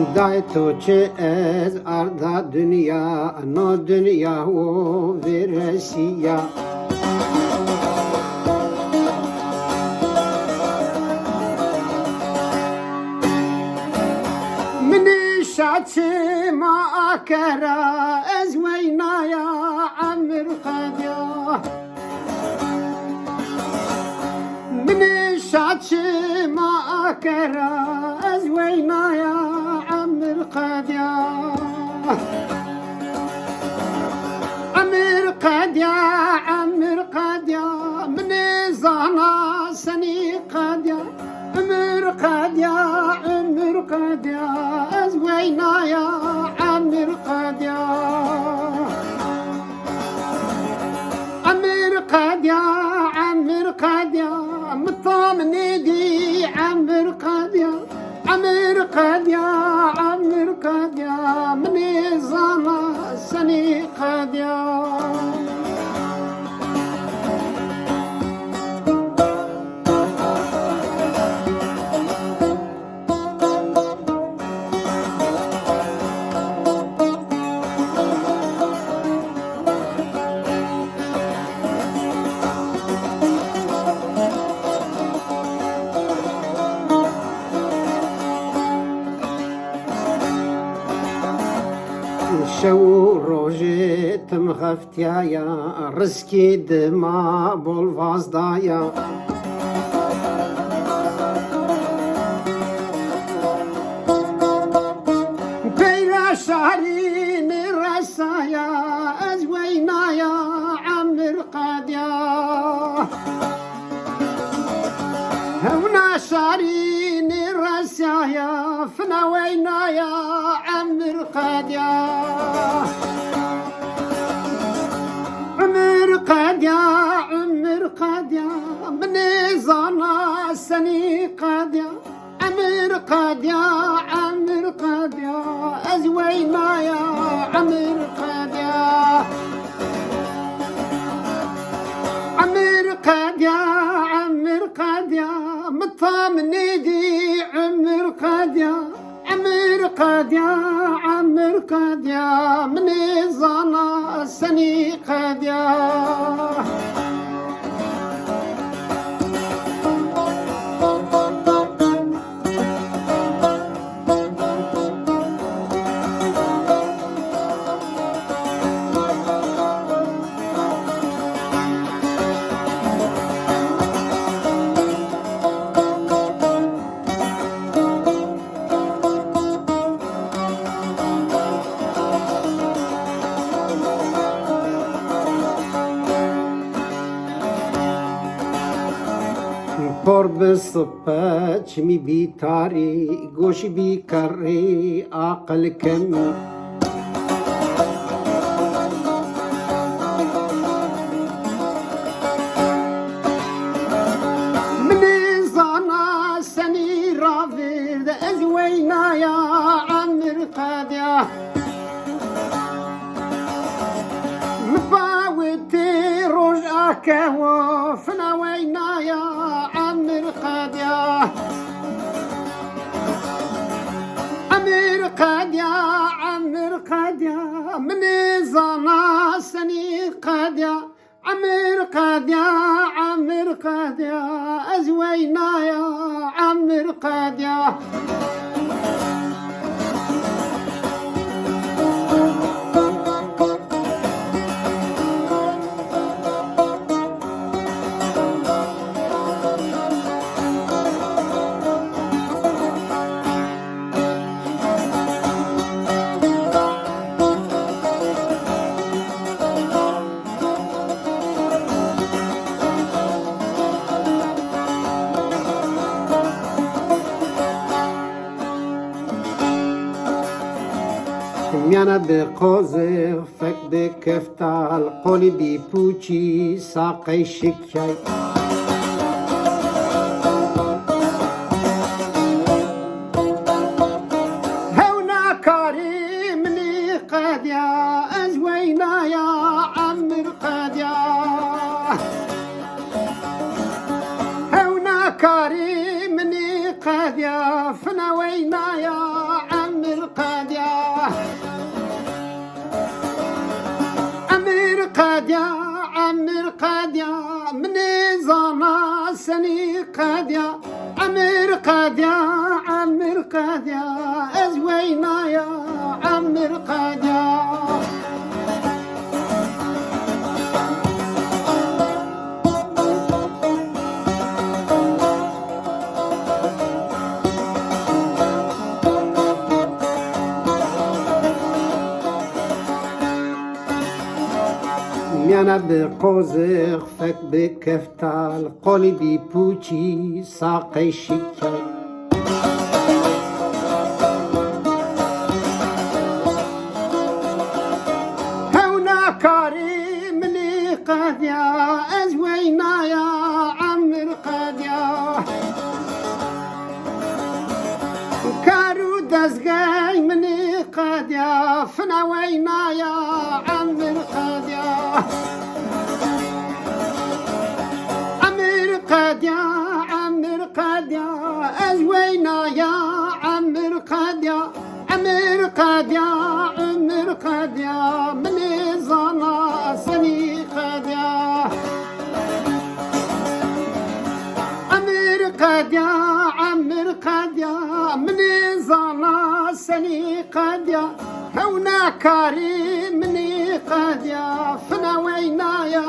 دای تو چه از اردا دنیا نو دنیا و ورسیا منی شاچه ما اکرا از وینایا عمر قدیا منی شاچه ما اکرا از وینایا عمر قدیا عمر قدیا عمر قدیا منی زانا سنی قدیا عمر قدیا عمر قدیا از وینایا عمر قدیا عمر قدیا عمر قدیا مطمئني دي عمر قديا عمر قديا عمر قديا مني زما سني قديا شو روجي تم غفتيايا رزقي دما بولفاز دايا بيلا شهري نرسايا ازوينايا عمر قاديا هونا شهري نرسايا فنوينايا عمر قاديا عمر قاديا عمر قاديا مني زانا سني قاديا عمر قاديا عمر قاديا ازوينايا عمر قاديا عمر قاديا عمر قاديا مطمئني دي عمر قاديا عمر قاديا عمر قاديا مني زانا سني قاديا پر بصبح چمی بیتاری گوش بیکری عقل کمی منی زانا سنی راورد از وینایا عمر قادیا مباوتی روش اکهو فنا وینایا عمر قاديا عمر قاديا عمر قاديا مني زانا سني قاديا عمر قاديا عمر قاديا ازوينايا عمر قاديا میانه به قوزه فکر کفتال قولی بی پوچی ساقی شکی هونا کاری منی قادیا از وینایا عمر قادیا هونا کاری منی قادیا فنا وینایا عمر سني قاديا عمر قاديا عمر قاديا أزوينا يا عمر قاديا میانه به قوزق فک به کفتال قولی بی پوچی ساقی شکر هونا کاری منی قادیا از وینا یا عمر قادیا کارو دزگای منی قادیا فنا وینا یا عمر قادیا عمر قاديا أزوينا يا عمر قاديا عمر قاديا عمر قاديا من زنا سني قاديا عمر قاديا عمر قاديا من زنا سني قاديا هونا كاري مني قاديا فنا وينا يا